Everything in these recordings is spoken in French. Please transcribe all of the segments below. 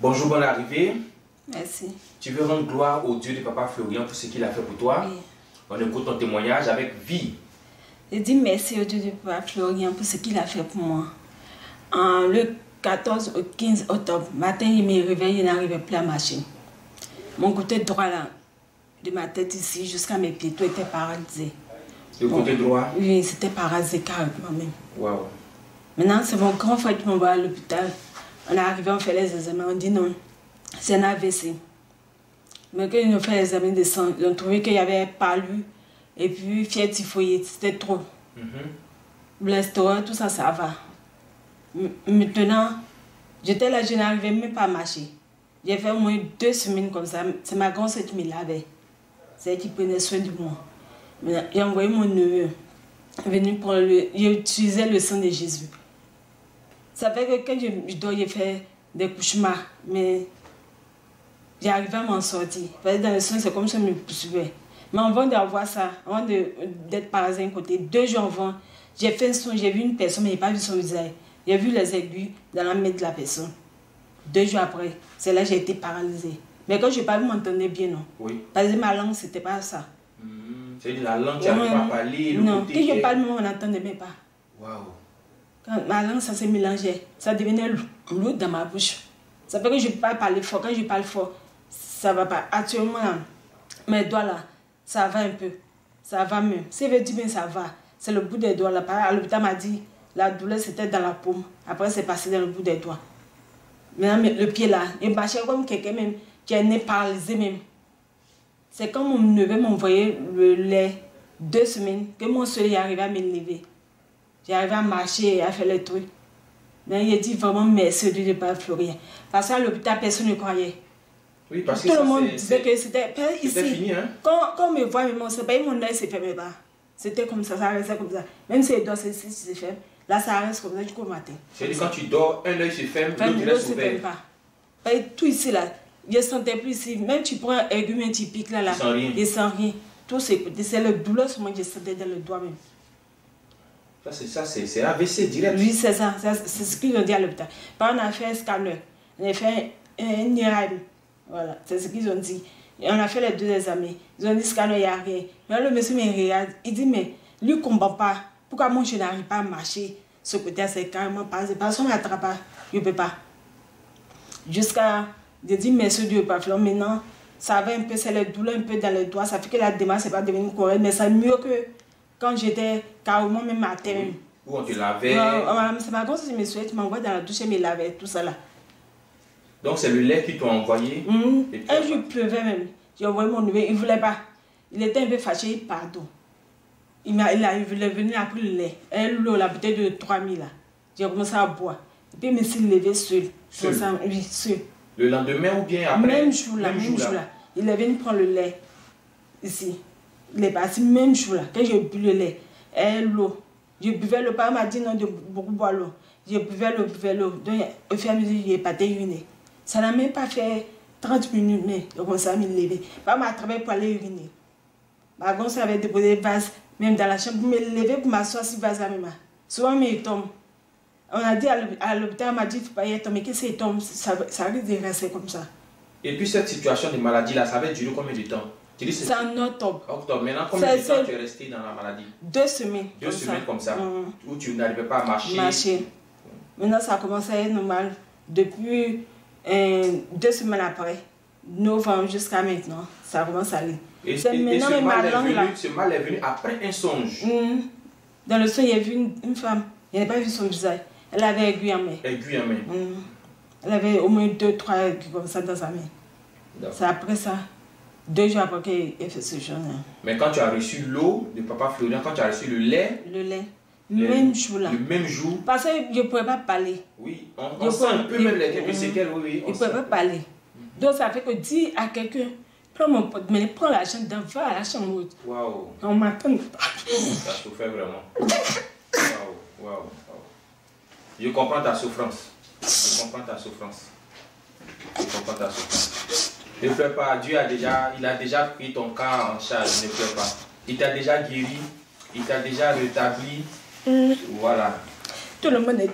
Bonjour, bonne arrivée. Merci. Tu veux rendre gloire au Dieu de Papa Florian pour ce qu'il a fait pour toi? Oui. On écoute ton témoignage avec vie. Je dis merci au Dieu de Papa Florian pour ce qu'il a fait pour moi. Le 14 au 15 octobre, matin, il me réveille, il n'arrivait plus à marcher. Mon côté droit là, de ma tête ici jusqu'à mes pieds, tout était paralysé. Le côté droit? Oui, c'était paralysé carrément même. Waouh. Maintenant, c'est mon grand frère qui m'envoie à l'hôpital. On est arrivé, on fait les examens, on dit non, c'est un AVC. Mais quand ils ont fait les examens de sang, ils ont trouvé qu'il y avait palu et puis fièvre typhoïde, c'était trop. Blastore, tout ça, ça va. Maintenant, j'étais là, je n'arrivais même pas à marcher. J'ai fait au moins 2 semaines comme ça. C'est ma grand-sœur qui me lavait. C'est elle qui prenait soin de moi. J'ai envoyé mon neveu venir prendre il utilisait le sang de Jésus. Ça fait que quand je dois faire des cauchemars, mais j'arrivais à m'en sortir. Parce que dans le sang, c'est comme ça que je me poursuivais. Mais avant d'avoir ça, avant d'être paralysé d'un côté, 2 jours avant, j'ai fait un son, j'ai vu une personne, mais je n'ai pas vu son visage. J'ai vu les aiguilles dans la main de la personne. 2 jours après, c'est là que j'ai été paralysée. Mais quand je parlais, vous m'entendez bien, non? Oui. Parce que ma langue, c'était pas ça. C'est la langue, tu n'arrives pas à parler. Non, quand je parle, on n'entendait même pas. Waouh. Quand ma langue, ça se mélangeait. Ça devenait lourd dans ma bouche. Ça fait que je ne peux pas parler fort. Quand je parle fort, ça ne va pas. Actuellement, là, mes doigts là, ça va un peu. Ça va mieux. Si je veux dire bien, ça va. C'est le bout des doigts là. À l'hôpital m'a dit, la douleur c'était dans la paume. Après, c'est passé dans le bout des doigts. Maintenant, le pied là, il marchait comme quelqu'un même qui est né paralysé même. C'est quand mon neveu m'envoyait le lait 2 semaines que mon soeur arrivait à me lever. J'arrivais à marcher et à faire les trucs. Mais il a dit vraiment merci de Papa Florian. Parce qu'à l'hôpital, personne ne croyait. Oui, parce que tout le monde disait que c'était ici. Fini, hein? Quand on me voit, c'est pas mon œil ne se fermait pas. C'était comme ça restait comme ça. Même si les doigts se ferment, là ça reste comme ça jusqu'au matin. C'est-à-dire quand tu dors, un œil se ferme, l'autre reste ouvert. Ne se ferme pas. Tout ici là, je ne sentais plus ici. Même tu prends un aiguille, tu piques là, il ne sent rien. Tout c'est le douleur seulement que je sentais dans le doigt même. C'est AVC direct. Oui, c'est ça. C'est ce qu'ils ont dit à l'hôpital. On a fait un scanner. On a fait un IRM. Voilà, c'est ce qu'ils ont dit. Et on a fait les 2 examens. Ils ont dit scanner, il n'y a rien. Mais le monsieur me regarde. Il dit, mais lui ne comprend pas. Pourquoi moi je n'arrive pas à marcher? Ce côté, c'est carrément pas. Parce qu'on ne m'attrape pas. Je ne peux pas. Jusqu'à. Je dis, merci Dieu, pas Florian. Maintenant, ça va un peu, c'est les douleurs un peu dans les doigts. Ça fait que la démarche n'est pas devenue correcte. Mais c'est mieux que quand j'étais carrément même à terre. Oui. Où on te lavait. C'est ma grosse qui me souhaite, tu m'envoies dans la douche et me lavait, tout ça là. Donc c'est le lait qu'ils t'ont envoyé. Un jour il pleuvait même. J'ai envoyé mon neveu, il ne voulait pas. Il était un peu fâché, pardon. Il voulait venir après le lait. L'eau, la bouteille de 3000 là. J'ai commencé à boire. Et puis il me s'est levé seul. Oui, seul. Le lendemain ou bien après? Même jour là. Il est venu prendre le lait ici. Il est parti même jour là. Quand j'ai bu le lait, l'eau. Je buvais l'eau. Papa m'a dit non de beaucoup boire l'eau. Je buvais l'eau. Donc au fur et à mesure, il est parti uriner. Ça n'a même pas fait 30 minutes, mais il a commencé à me lever. Papa m'a attrapé pour aller uriner. Ma grand-sœur avait déposé des vases, même dans la chambre, pour me lever, pour m'asseoir sur le vase à ma main. Souvent, mais il tombe. On a dit à l'hôpital, on m'a dit, il ne faut pas y tomber. Mais qu'est-ce qu'il tombe? Ça risque de rester comme ça. Et puis cette situation de maladie là, ça va durer combien de temps? C'est en octobre. Octobre. Maintenant, combien de temps tu es resté dans la maladie? 2 semaines. 2 semaines comme ça, où tu n'arrivais pas à marcher. Maintenant, ça a commencé à être normal. Depuis 2 semaines après, novembre jusqu'à maintenant, ça commence à aller. Et ce mal est venu après un songe. Dans le songe, il y a vu une femme. Je n'ai pas vu son visage. Elle avait aiguille en main. Aiguille en main. Elle avait au moins 2-3 aiguilles comme ça dans sa main. C'est après ça, 2 jours après qu'elle fait ce journal. Mais quand tu as reçu l'eau de Papa Florian, quand tu as reçu le lait. Même jour là. Le même jour. Parce que je ne pouvais pas parler. Oui, on sent un peu même les quelques séquelles, oui. Je ne pouvais pas parler. Donc ça fait que dis à quelqu'un, prends mon porte-monnaie, prends l'argent, va à la chambre. Waouh. On m'attend. Ça souffert vraiment. Waouh. Je comprends ta souffrance. Ne pleure pas, il a déjà pris ton cas en charge, ne pleure pas. Il t'a déjà guéri, il t'a déjà rétabli. Voilà. Tout le monde est...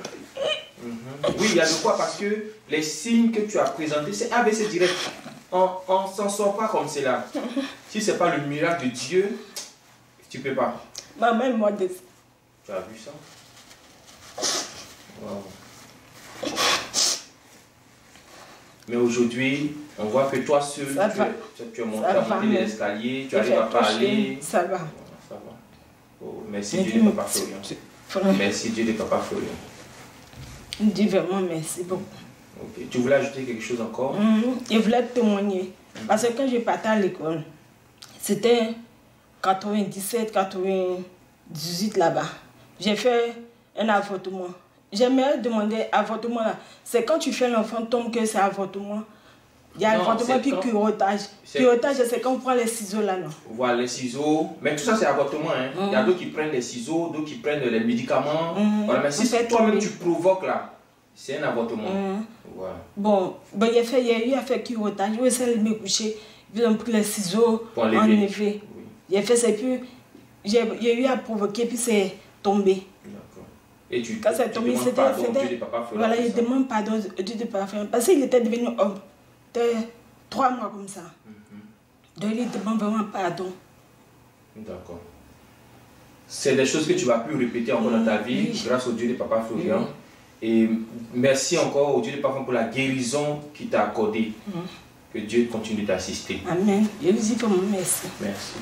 Oui, il y a de quoi parce que les signes que tu as présentés, c'est ABC direct. On ne s'en sort pas comme cela. Si ce n'est pas le miracle de Dieu, tu ne peux pas. Maman est morte. Tu as vu ça? Wow. Mais aujourd'hui, on voit que toi seul, tu es monté l'escalier, tu arrives à parler. Ça va. Ça va. Oh, merci Dieu de Papa Florian. Merci Dieu de Papa Florian. Dis vraiment merci beaucoup. Okay. Tu voulais ajouter quelque chose encore? Je voulais témoigner. Parce que quand je partais à l'école, c'était 97, 98 là-bas. J'ai fait un avortement. J'aimerais demander avortement là. C'est quand tu fais l'enfant tombe que c'est avortement. Il y a avortement puis curettage. Curettage, c'est quand on prend les ciseaux là, non? Voilà, les ciseaux. Mais tout ça, c'est avortement. Hein. Il y a d'autres qui prennent les ciseaux, d'autres qui prennent les médicaments. Voilà, mais si toi-même tu provoques là, c'est un avortement. Voilà. Bon, il y a eu à faire curettage. Je vais me coucher. Ils ont pris les ciseaux, pour enlever. Oui. J'ai fait ça, puis j'ai eu à provoquer, puis c'est tombé. D'accord. Et quand c'est tombé, c'était. Voilà, il demande pardon au Dieu de Papa Florian. Parce qu'il était devenu homme. 3 mois comme ça. Donc il demande vraiment pardon. D'accord. C'est des choses que tu vas plus répéter encore dans ta vie, grâce au Dieu de Papa Florian. Et merci encore au Dieu de Papa Florian pour la guérison qu'il t'a accordée. Que Dieu continue d'assister. Amen. Je vous dis vraiment merci. Merci.